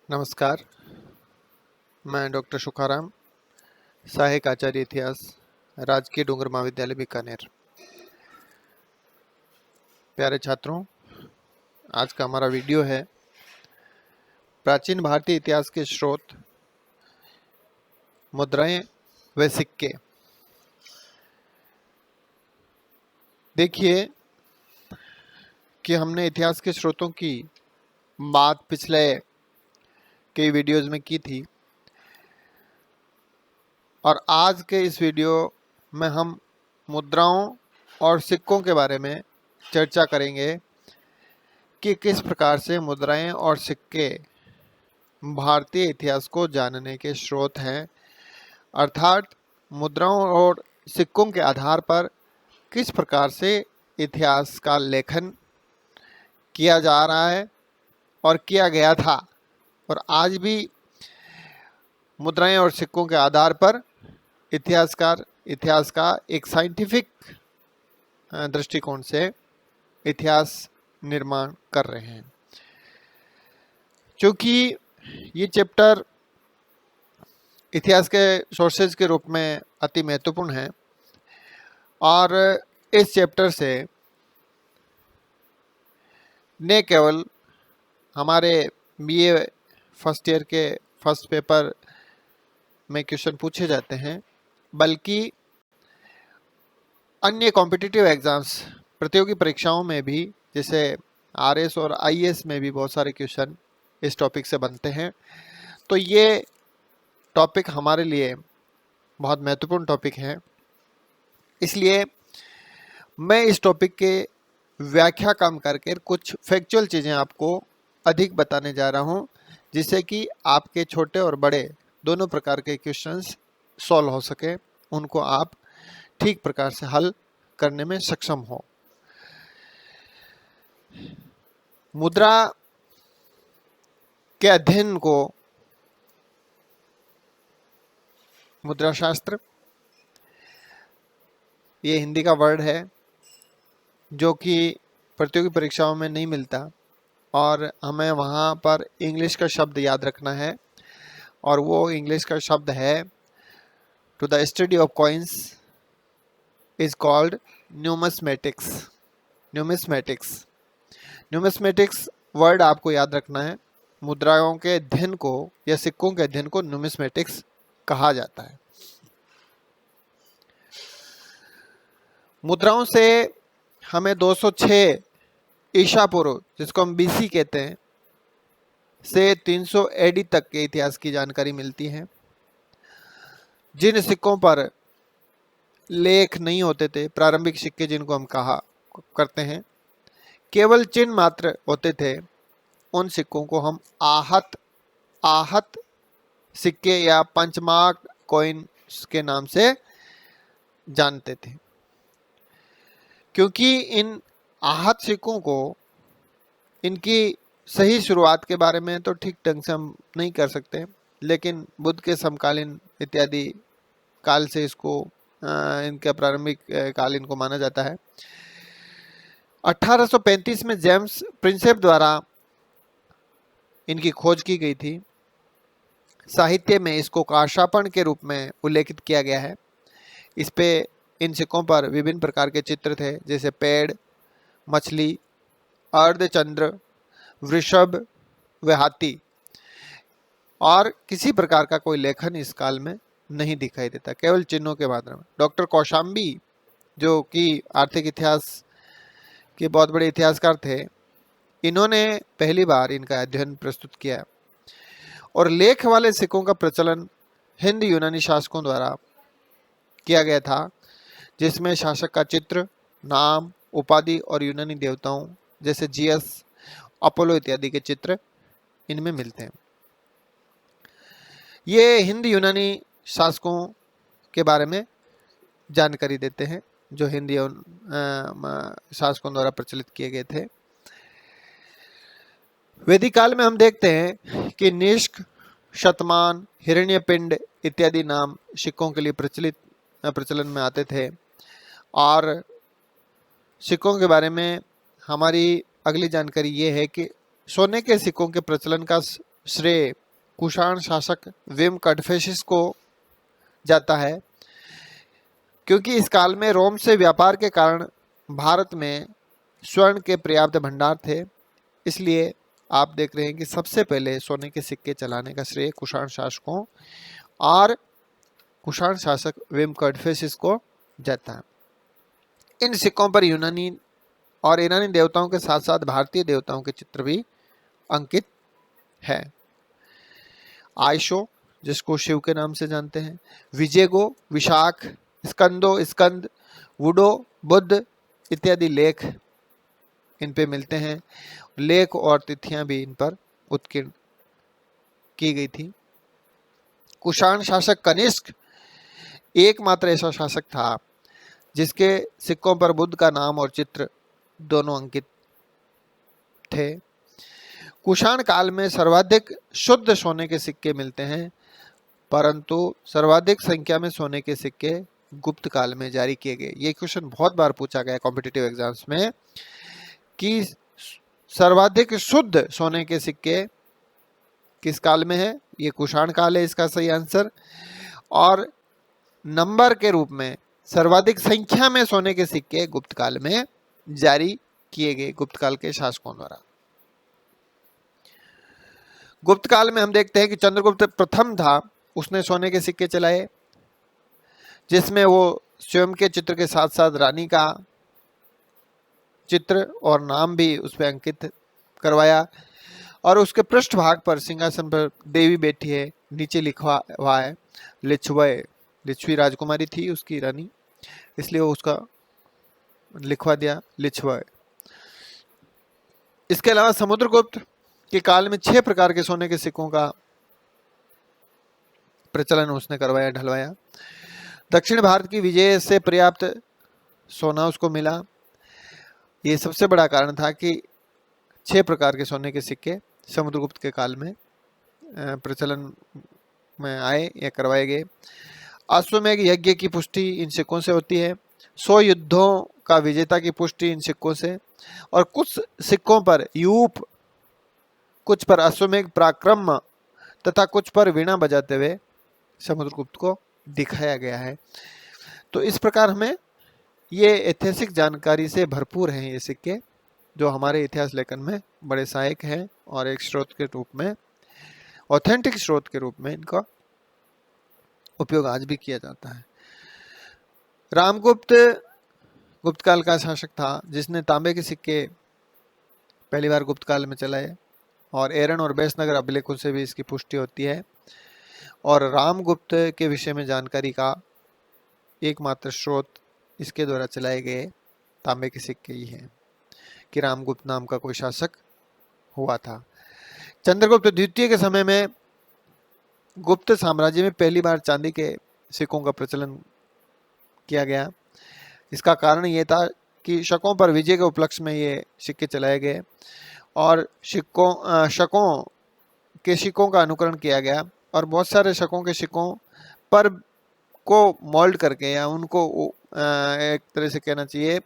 नमस्कार। मैं डॉक्टर सुखाराम, सहायक आचार्य इतिहास, राजकीय डूंगर महाविद्यालय बीकानेर। प्यारे छात्रों, आज का हमारा वीडियो है प्राचीन भारतीय इतिहास के स्रोत, मुद्राएं व सिक्के। देखिए कि हमने इतिहास के स्रोतों की बात पिछले कई वीडियोज में की थी और आज के इस वीडियो में हम मुद्राओं और सिक्कों के बारे में चर्चा करेंगे कि किस प्रकार से मुद्राएं और सिक्के भारतीय इतिहास को जानने के स्रोत हैं, अर्थात मुद्राओं और सिक्कों के आधार पर किस प्रकार से इतिहास का लेखन किया जा रहा है और किया गया था, और आज भी मुद्राएं और सिक्कों के आधार पर इतिहासकार इतिहास का एक साइंटिफिक दृष्टिकोण से इतिहास निर्माण कर रहे हैं। क्योंकि ये चैप्टर इतिहास के सोर्सेज के रूप में अति महत्वपूर्ण है और इस चैप्टर से न केवल हमारे बीए फर्स्ट ईयर के फर्स्ट पेपर में क्वेश्चन पूछे जाते हैं, बल्कि अन्य कॉम्पिटिटिव एग्जाम्स, प्रतियोगी परीक्षाओं में भी, जैसे आरएस और आईएएस में भी बहुत सारे क्वेश्चन इस टॉपिक से बनते हैं। तो ये टॉपिक हमारे लिए बहुत महत्वपूर्ण टॉपिक है, इसलिए मैं इस टॉपिक के व्याख्या कम करके कुछ फैक्चुअल चीज़ें आपको अधिक बताने जा रहा हूँ, जिससे कि आपके छोटे और बड़े दोनों प्रकार के क्वेश्चंस सॉल्व हो सके, उनको आप ठीक प्रकार से हल करने में सक्षम हो। मुद्रा के अध्ययन को मुद्रा शास्त्र, ये हिंदी का वर्ड है जो कि प्रतियोगी परीक्षाओं में नहीं मिलता और हमें वहाँ पर इंग्लिश का शब्द याद रखना है, और वो इंग्लिश का शब्द है to the study of coins is called numismatics. Numismatics word आपको याद रखना है। मुद्राओं के अध्ययन को या सिक्कों के अध्ययन को न्यूमिस्मेटिक्स कहा जाता है। मुद्राओं से हमें 206 ईसा पूर्व, जिसको हम बीसी कहते हैं, से 300 एडी तक के इतिहास की जानकारी मिलती है। जिन सिक्कों पर लेख नहीं होते थे, प्रारंभिक सिक्के जिनको हम कहा करते हैं, केवल चिन्ह मात्र होते थे, उन सिक्कों को हम आहत सिक्के या पंचमार्क कॉइन्स के नाम से जानते थे। क्योंकि इन आहत सिक्कों को, इनकी सही शुरुआत के बारे में तो ठीक ढंग से हम नहीं कर सकते, लेकिन बुद्ध के समकालीन इत्यादि काल से इसको इनका प्रारंभिक काल इनको माना जाता है। 1835 में जेम्स प्रिंसेप द्वारा इनकी खोज की गई थी। साहित्य में इसको काशापण के रूप में उल्लेखित किया गया है। इस पे इन सिक्कों पर विभिन्न प्रकार के चित्र थे, जैसे पेड़, मछली, अर्धचंद्र, वृषभ व हाथी, और किसी प्रकार का कोई लेखन इस काल में नहीं दिखाई देता, केवल चिन्हों के माध्यम में। डॉक्टर कौशाम्बी, जो कि आर्थिक इतिहास के बहुत बड़े इतिहासकार थे, इन्होंने पहली बार इनका अध्ययन प्रस्तुत किया। और लेख वाले सिक्कों का प्रचलन हिंद यूनानी शासकों द्वारा किया गया था, जिसमें शासक का चित्र, नाम, उपाधि और यूनानी देवताओं जैसे जियस, अपोलो इत्यादि के चित्र इनमें मिलते हैं। ये हिंद यूनानी शासकों के बारे में जानकारी देते हैं, जो हिंद शासकों द्वारा प्रचलित किए गए थे। वैदिक काल में हम देखते हैं कि निष्क, शतमान, हिरण्यपिंड इत्यादि नाम सिक्कों के लिए प्रचलन में आते थे। और सिक्कों के बारे में हमारी अगली जानकारी ये है कि सोने के सिक्कों के प्रचलन का श्रेय कुषाण शासक विम कडफिसिस को जाता है, क्योंकि इस काल में रोम से व्यापार के कारण भारत में स्वर्ण के पर्याप्त भंडार थे। इसलिए आप देख रहे हैं कि सबसे पहले सोने के सिक्के चलाने का श्रेय कुषाण शासकों और कुषाण शासक विम कडफिसिस को जाता है। इन सिक्कों पर यूनानी और ईरानी देवताओं के साथ साथ भारतीय देवताओं के चित्र भी अंकित है। आयशो, जिसको शिव के नाम से जानते हैं, विजयगो विशाख, स्कंदो स्कंद, वुडो बुद्ध इत्यादि लेख इन पे मिलते हैं। लेख और तिथियां भी इन पर उत्कीर्ण की गई थी। कुषाण शासक कनिष्क एकमात्र ऐसा शासक था जिसके सिक्कों पर बुद्ध का नाम और चित्र दोनों अंकित थे। कुषाण काल में सर्वाधिक शुद्ध सोने के सिक्के मिलते हैं, परंतु सर्वाधिक संख्या में सोने के सिक्के गुप्त काल में जारी किए गए। ये क्वेश्चन बहुत बार पूछा गया कॉम्पिटिटिव एग्जाम्स में कि सर्वाधिक शुद्ध सोने के सिक्के किस काल में है। ये कुषाण काल है इसका सही आंसर। और नंबर के रूप में सर्वाधिक संख्या में सोने के सिक्के गुप्त काल में जारी किए गए, गुप्त काल के शासकों द्वारा। गुप्त काल में हम देखते हैं कि चंद्रगुप्त प्रथम था, उसने सोने के सिक्के चलाए, जिसमें वो स्वयं के चित्र के साथ साथ रानी का चित्र और नाम भी उस पर अंकित करवाया। और उसके पृष्ठभाग पर सिंहासन पर देवी बैठी है, नीचे लिखा हुआ है लिच्छवय। लिच्छवी राजकुमारी थी उसकी रानी, इसलिए वो उसका लिखवा दिया लिच्छवय। इसके अलावा समुद्रगुप्त के काल में 6 प्रकार के सोने के सिक्कों का प्रचलन उसने करवाया, ढलवाया। दक्षिण भारत की विजय से पर्याप्त सोना उसको मिला। ये सबसे बड़ा कारण था कि 6 प्रकार के सोने के सिक्के समुद्रगुप्त के काल में प्रचलन में आए या करवाए गए। अश्वमेध यज्ञ की पुष्टि इन सिक्कों से होती है। 100 युद्धों का विजेता की पुष्टि इन सिक्कों से। और कुछ सिक्कों पर यूप, कुछ पर अश्वमेध पराक्रम तथा कुछ पर वीणा बजाते हुए समुद्रगुप्त को दिखाया गया है। तो इस प्रकार हमें ये ऐतिहासिक जानकारी से भरपूर हैं ये सिक्के, जो हमारे इतिहास लेखन में बड़े सहायक हैं और एक स्रोत के रूप में, ऑथेंटिक स्रोत के रूप में इनका उपयोग आज भी किया जाता है। रामगुप्त गुप्त काल का शासक था जिसने तांबे के सिक्के पहली बार गुप्त काल में चलाए, और एरन और बैसनगर अभिलेखों से भी इसकी पुष्टि होती है। और रामगुप्त के विषय में जानकारी का एकमात्र स्रोत इसके द्वारा चलाए गए तांबे के सिक्के ही हैं कि रामगुप्त नाम का कोई शासक हुआ था। चंद्रगुप्त द्वितीय के समय में गुप्त साम्राज्य में पहली बार चांदी के सिक्कों का प्रचलन किया गया। इसका कारण ये था कि शकों पर विजय के उपलक्ष्य में ये सिक्के चलाए गए और शकों के सिक्कों का अनुकरण किया गया, और बहुत सारे शकों के सिक्कों पर को मोल्ड करके या उनको एक तरह से कहना चाहिए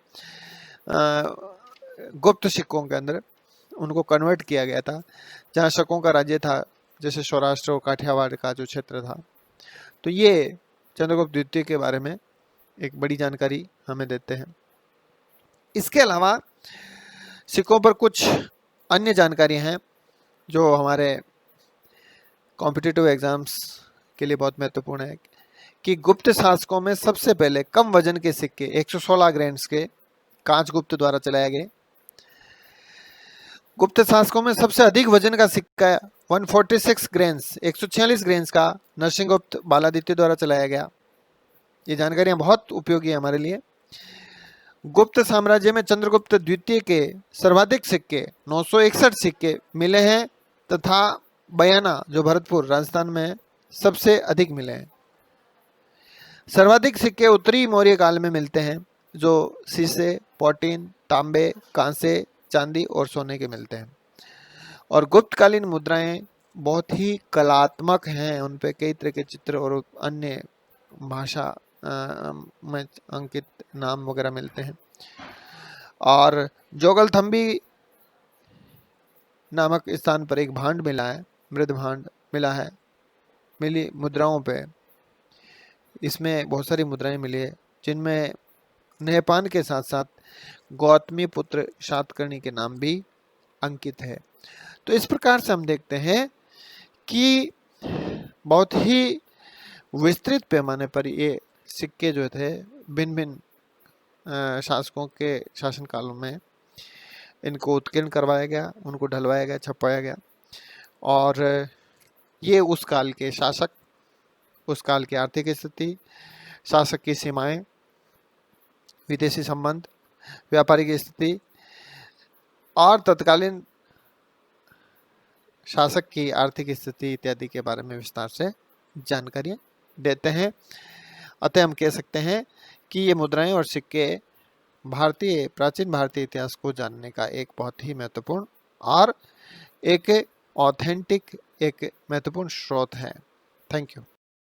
गुप्त सिक्कों के अंदर उनको कन्वर्ट किया गया था। जहाँ शकों का राज्य था, जैसे सौराष्ट्र और काठियावाड़ का जो क्षेत्र था। तो ये चंद्रगुप्त द्वितीय के बारे में एक बड़ी जानकारी हमें देते हैं। इसके अलावा सिक्कों पर कुछ अन्य जानकारियां हैं जो हमारे कॉम्पिटिटिव एग्जाम्स के लिए बहुत महत्वपूर्ण है कि गुप्त शासकों में सबसे पहले कम वजन के सिक्के 116 ग्रेन्स के कांचगुप्त द्वारा चलाए गए। गुप्त शासकों में सबसे अधिक वजन का सिक्का 146 ग्रेन्स 146 ग्रेन्स का नरसिंहगुप्त बालादित्य द्वारा चलाया गया। ये जानकारियां बहुत उपयोगी है हमारे लिए। गुप्त साम्राज्य में चंद्रगुप्त द्वितीय के सर्वाधिक सिक्के 961 सिक्के मिले हैं तथा बयाना जो भरतपुर राजस्थान में है सबसे अधिक मिले हैं। सर्वाधिक सिक्के उत्तरी मौर्य काल में मिलते हैं जो शीशे, पोटीन, तांबे, कांसे, चांदी और सोने के मिलते हैं। और गुप्तकालीन मुद्राएं बहुत ही कलात्मक हैं, उन पे कई तरह के चित्र और अन्य भाषा में अंकित नाम वगैरह मिलते हैं। और जोगलथंबी नामक स्थान पर एक भांड मिला है मृदभांड मिला है, मिली मुद्राओं पे, इसमें बहुत सारी मुद्राएं मिली है जिनमें नहपान के साथ साथ गौतमी पुत्र सातकर्णी के नाम भी अंकित है। तो इस प्रकार से हम देखते हैं कि बहुत ही विस्तृत पैमाने पर ये सिक्के जो थे भिन्न भिन्न शासकों के शासन कालों में इनको उत्कीर्ण करवाया गया, उनको ढलवाया गया, छपवाया गया, और ये उस काल के शासक, उस काल की आर्थिक स्थिति, शासक की सीमाएं, विदेशी संबंध, व्यापारिक स्थिति और तत्कालीन शासक की आर्थिक स्थिति इत्यादि के बारे में विस्तार से जानकारियां देते हैं। अतः हम कह सकते हैं कि ये मुद्राएं और सिक्के प्राचीन भारतीय इतिहास को जानने का एक बहुत ही महत्वपूर्ण और एक ऑथेंटिक, एक महत्वपूर्ण स्रोत है। Thank you.